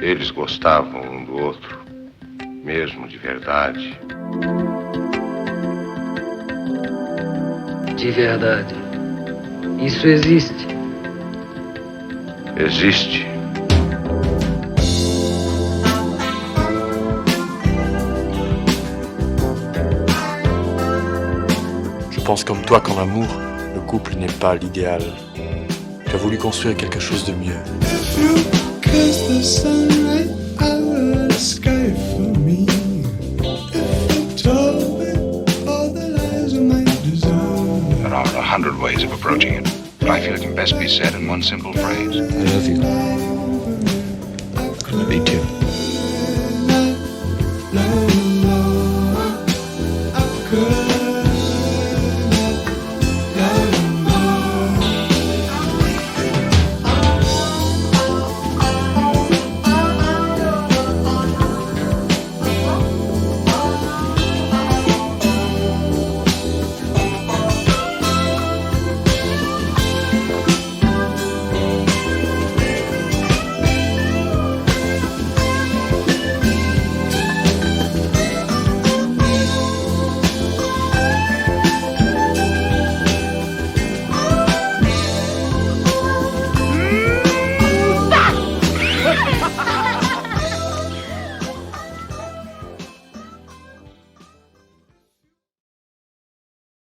Eles gostavam um do outro, mesmo de verdade. De verdade. Isso existe. Existe. Je pense comme toi qu'en amour, le couple n'est pas l'idéal. Tu as voulu construire quelque chose de mieux. There are 100 ways of approaching it, but I feel it can best be said in one simple phrase. I love you.